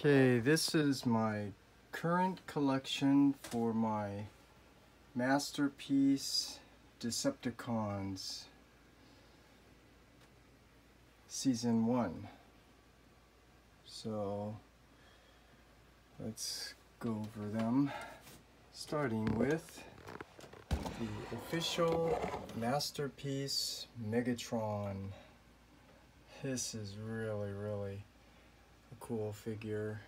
Okay, this is my current collection for my Masterpiece Decepticons Season 1. So let's go over them, starting with the official Masterpiece Megatron. This is really a cool figure,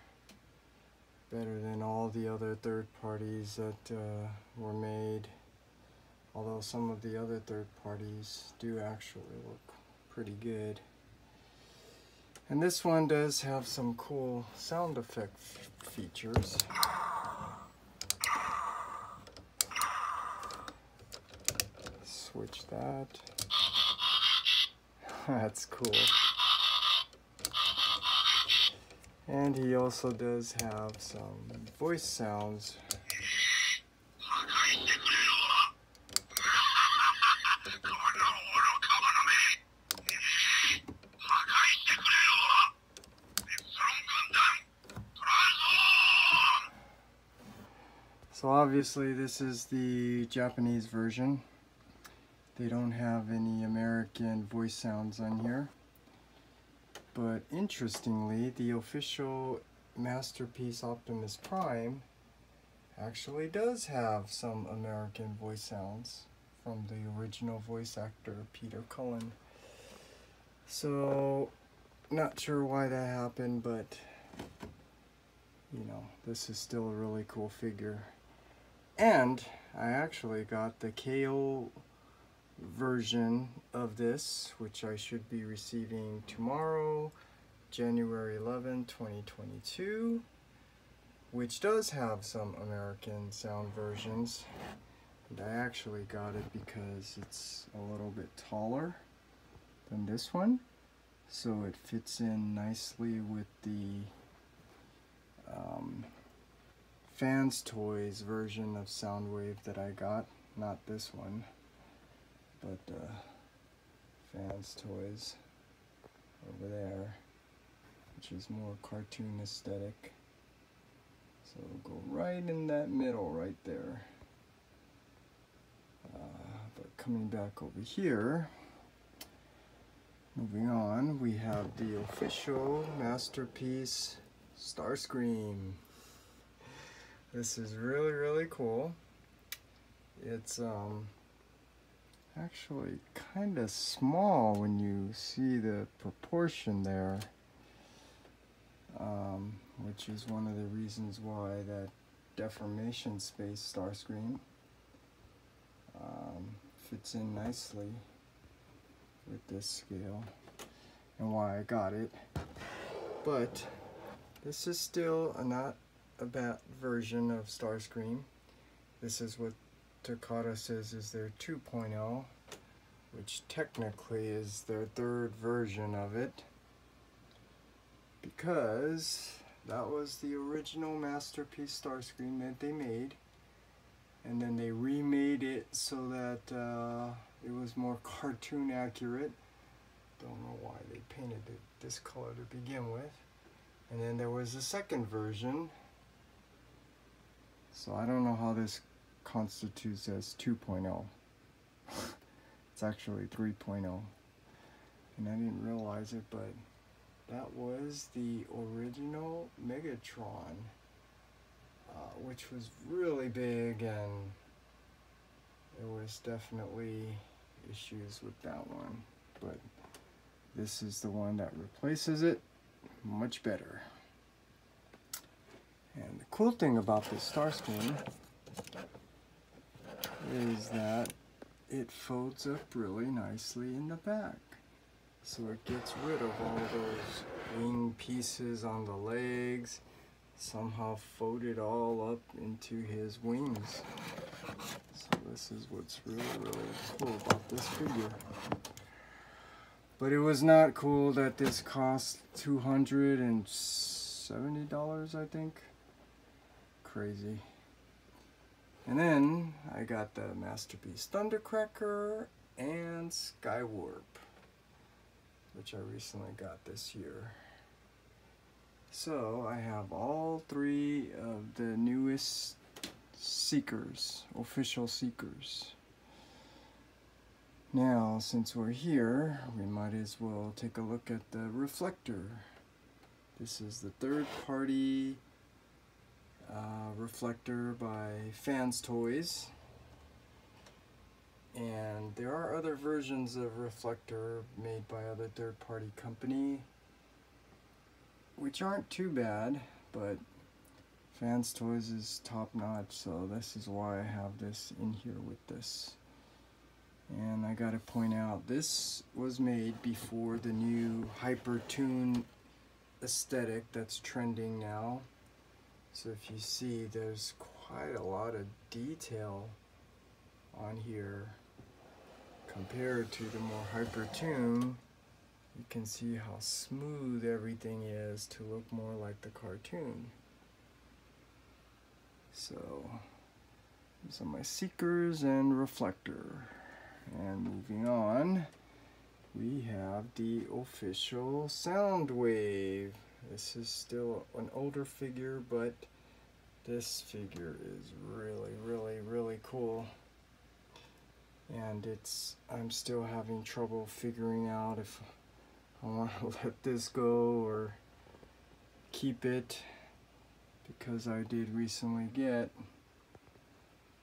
better than all the other third parties that were made, although some of the other third parties do actually look pretty good. And this one does have some cool sound effect features. Switch that. That's cool. And he also does have some voice sounds. So obviously this is the Japanese version. They don't have any American voice sounds on here. But interestingly, the official Masterpiece Optimus Prime actually does have some American voice sounds from the original voice actor, Peter Cullen. So, not sure why that happened, but you know, this is still a really cool figure. And I actually got the KO version of this, which I should be receiving tomorrow, January 11, 2022, which does have some American sound versions. And I actually got it because it's a little bit taller than this one, so it fits in nicely with the FansToys version of Soundwave that I got, not this one. But FansToys over there, which is more cartoon aesthetic. So it'll go right in that middle right there. But coming back over here, moving on, we have the official Masterpiece Starscream. This is really cool. It's actually kind of small when you see the proportion there, which is one of the reasons why that Deformation space Starscream fits in nicely with this scale, and why I got it. But this is still not a bad version of Starscream. This is what Takara says is their 2.0, which technically is their third version of it, because that was the original Masterpiece Starscream that they made, and then they remade it so that it was more cartoon accurate. Don't know why they painted it this color to begin with. And then there was a second version, so I don't know how this constitutes as 2.0. It's actually 3.0, and I didn't realize it, but that was the original Megatron, which was really big, and there was definitely issues with that one, but this is the one that replaces it much better. And the cool thing about this Starscream is that it folds up really nicely in the back, so it gets rid of all those wing pieces on the legs, somehow folded all up into his wings. So this is what's really cool about this figure. But it was not cool that this cost $270, I think. Crazy. And then I got the Masterpiece Thundercracker and Skywarp, which I recently got this year. So I have all three of the newest Seekers, official Seekers. Now, since we're here, we might as well take a look at the reflector. This is the third-party reflector by FansToys. And there are other versions of reflector made by other third-party company, which aren't too bad, but FansToys is top-notch, so this is why I have this in here with this. And I gotta point out, this was made before the new hypertoon aesthetic that's trending now. So if you see, there's quite a lot of detail on here compared to the more hypertoon. You can see how smooth everything is to look more like the cartoon. So these are my Seekers and reflector. And moving on, we have the official Soundwave. This is still an older figure, but this figure is really cool. And I'm still having trouble figuring out if I want to let this go or keep it, because I did recently get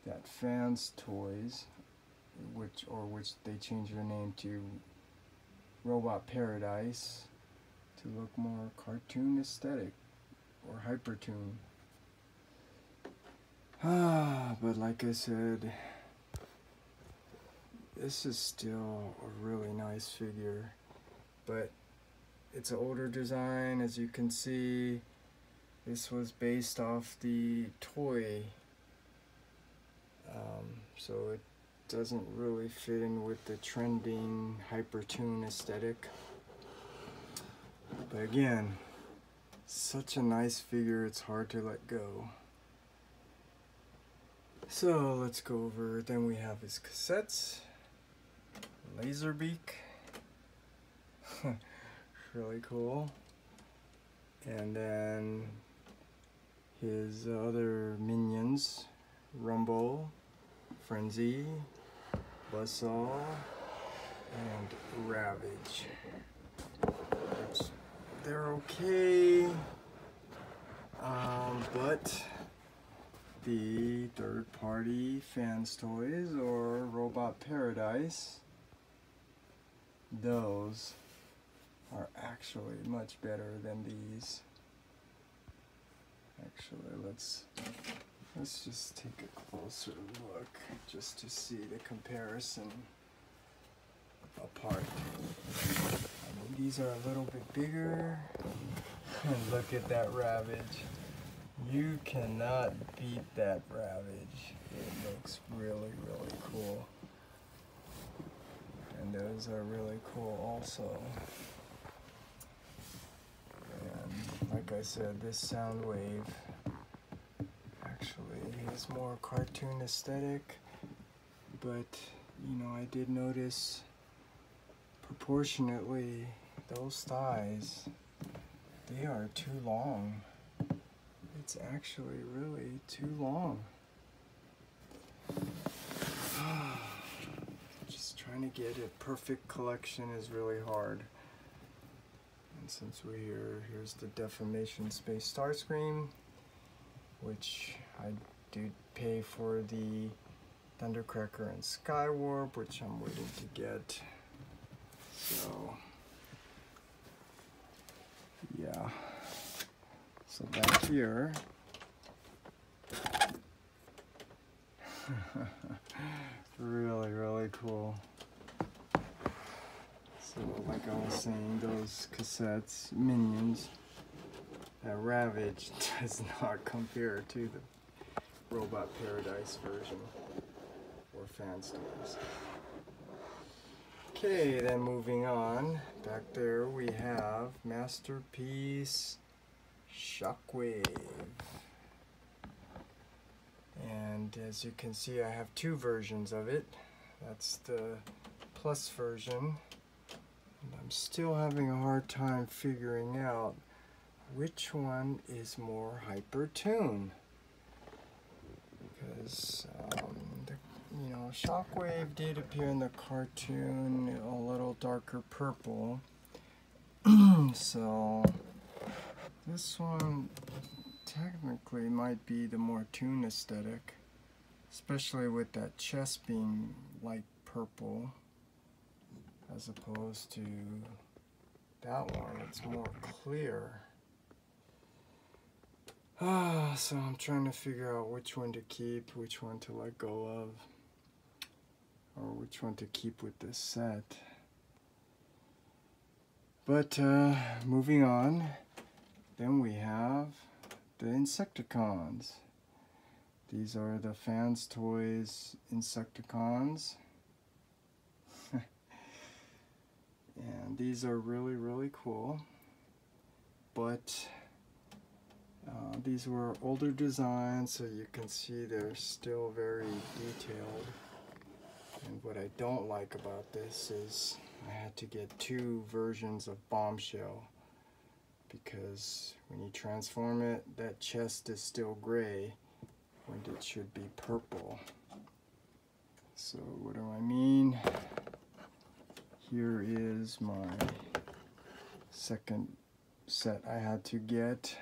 that FansToys, which they changed their name to Robot Paradise to look more cartoon aesthetic or hypertoon. But like I said, this is still a really nice figure, but it's an older design. As you can see, this was based off the toy, so it doesn't really fit in with the trending hypertoon aesthetic. But again, such a nice figure, it's hard to let go. So let's go over, then we have his cassettes. Laserbeak, really cool. And then his other minions, Rumble, Frenzy, Buzzsaw, and Ravage. They're okay, but the third-party FansToys or Robot Paradise, those are actually much better than these. Actually, let's just take a closer look just to see the comparison apart. I mean, these are a little bit bigger, and look at that Ravage. You cannot beat that Ravage. It looks really cool. And those are really cool also. And like I said, this Soundwave actually is more cartoon aesthetic, but you know, I did notice proportionately those thighs, they are too long. It's actually really too long. Just trying to get a perfect collection is really hard. And since we're here, here's the Deformation Space Starscream, which I did pay for the Thundercracker and Skywarp, which I'm waiting to get. So, yeah. So back here, really cool. So like I was saying, those cassettes, minions, that Ravage does not compare to the Robot Paradise version or FansToys. Okay, then moving on, back there we have Masterpiece Shockwave. And as you can see, I have two versions of it. That's the Plus version. And I'm still having a hard time figuring out which one is more hypertoon. Because, you know, Shockwave did appear in the cartoon a little darker purple. So, this one technically might be the more toon aesthetic. Especially with that chest being light purple. As opposed to that one, it's more clear. So I'm trying to figure out which one to keep, which one to let go of, or which one to keep with this set. But moving on, then we have the Insecticons. These are the FansToys Insecticons. And these are really, really cool. But these were older designs, so you can see they're still very detailed. And what I don't like about this is I had to get two versions of Bombshell, because when you transform it, that chest is still gray when it should be purple. So what do I mean? Here is my second set I had to get.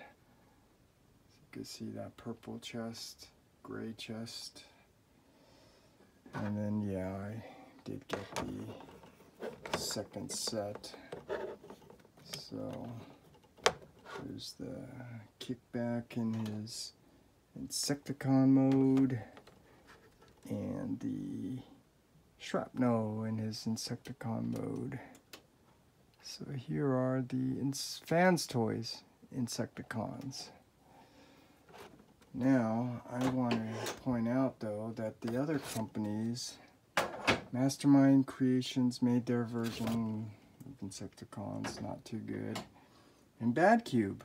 You can see that purple chest, gray chest. And then, yeah, I did get the second set. So, there's the kickback in his Insecticon mode, and the shrapnel in his Insecticon mode. So here are the FansToys Insecticons. Now, I want to point out though that the other companies, Mastermind Creations made their version of Insecticons not too good, and Bad Cube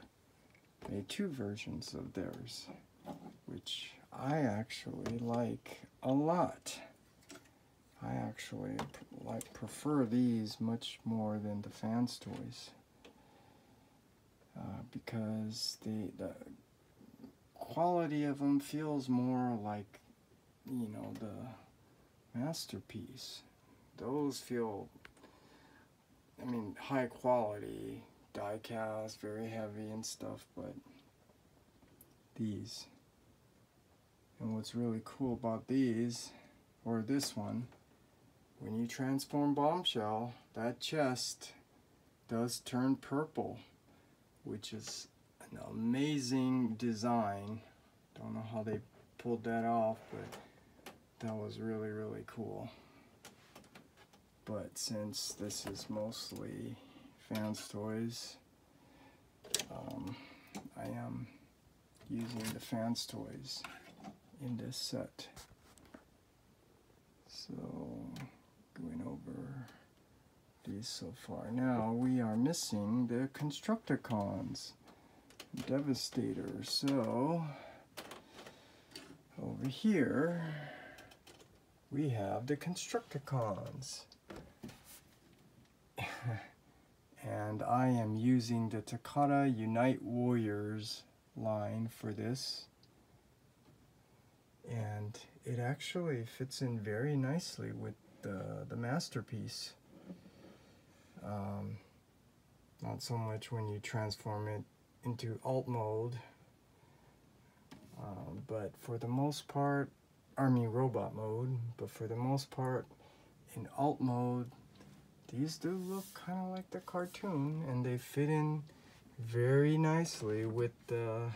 made two versions of theirs, which I actually like a lot. I actually prefer these much more than the FansToys, because the quality of them feels more like, you know, the Masterpiece. Those feel, I mean, high quality, die cast, very heavy and stuff, but these, and what's really cool about these, or this one, when you transform Bombshell, that chest does turn purple, which is an amazing design. Don't know how they pulled that off, but that was really, really cool. But since this is mostly FansToys, I am using the FansToys in this set. So, going over these so far. Now we are missing the Constructicons, Devastator. So over here we have the Constructicons, and I am using the Takara Unite Warriors line for this, and it actually fits in very nicely with the Masterpiece. Not so much when you transform it into alt mode, but for the most part, robot mode, but for the most part, in alt mode, these do look kind of like the cartoon, and they fit in very nicely with the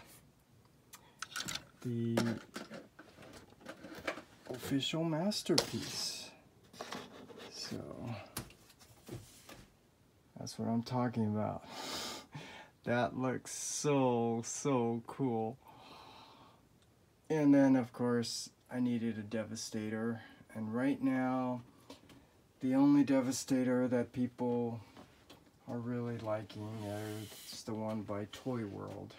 official Masterpiece. So that's what I'm talking about. That looks so cool. And then of course I needed a Devastator, and right now the only Devastator that people are really liking is the one by Toy World.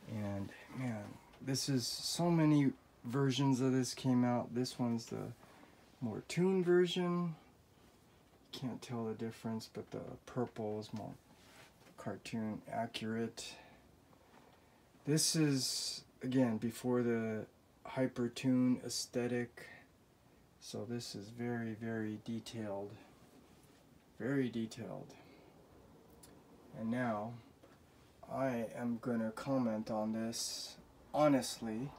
And man, this is so many versions of this came out. This one's the more toon version. Can't tell the difference, but the purple is more cartoon accurate. This is, again, before the hypertoon aesthetic, so this is very, very detailed. Very detailed. And now I am gonna comment on this honestly,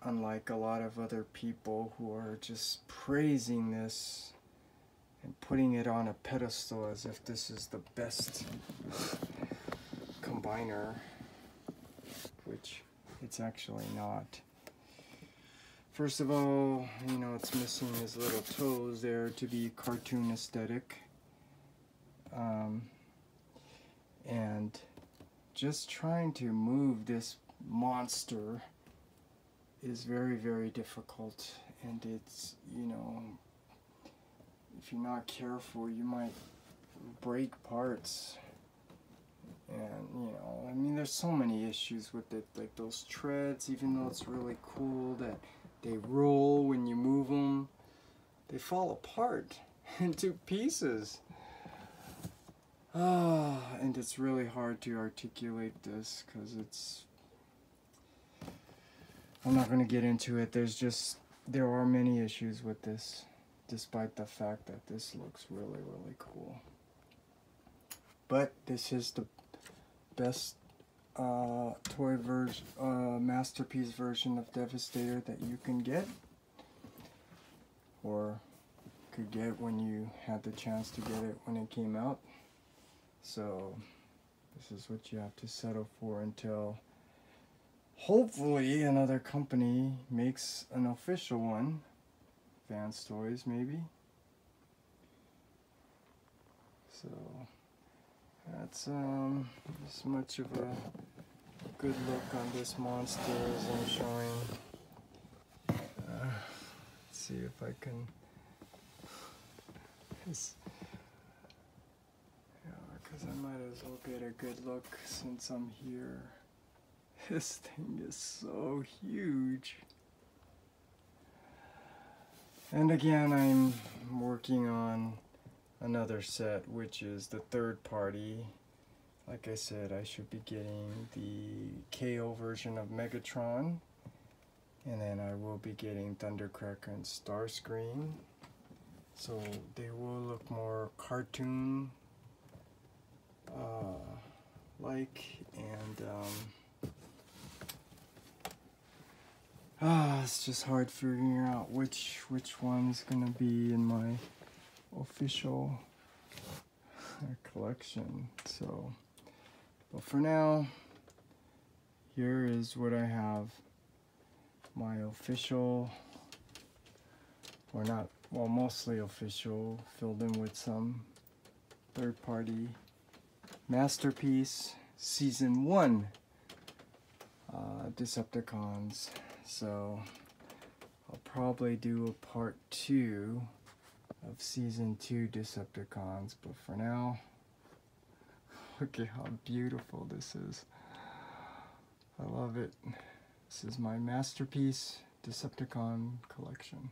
unlike a lot of other people who are just praising this and putting it on a pedestal as if this is the best combiner, which it's actually not. First of all, you know, it's missing his little toes there to be cartoon aesthetic. And just trying to move this monster is very, very difficult. And it's, you know, if you're not careful, you might break parts. And, you know, I mean, there's so many issues with it, like those treads, even though it's really cool that they roll when you move them, they fall apart into pieces. And it's really hard to articulate this because it's, I'm not going to get into it. There are many issues with this, despite the fact that this looks really, really cool. But this is the best toy version, masterpiece version of Devastator that you can get, or could get when you had the chance to get it when it came out. So this is what you have to settle for until hopefully another company makes an official one. FansToys maybe. So that's as much of a good look on this monster as I'm showing. Let's see if I can. Because I might as well get a good look since I'm here. This thing is so huge. And again, I'm working on another set, which is the third party. Like I said, I should be getting the KO version of Megatron, and then I will be getting Thundercracker and Starscream. So they will look more cartoon like, and it's just hard figuring out which one's gonna be in my official collection. So, but for now, here is what I have. My official, or not, well, mostly official, filled in with some third-party Masterpiece Season 1 Decepticons. So I'll probably do a part 2 of Season 2 Decepticons, but for now, look at how beautiful this is. I love it. This is my Masterpiece Decepticon collection.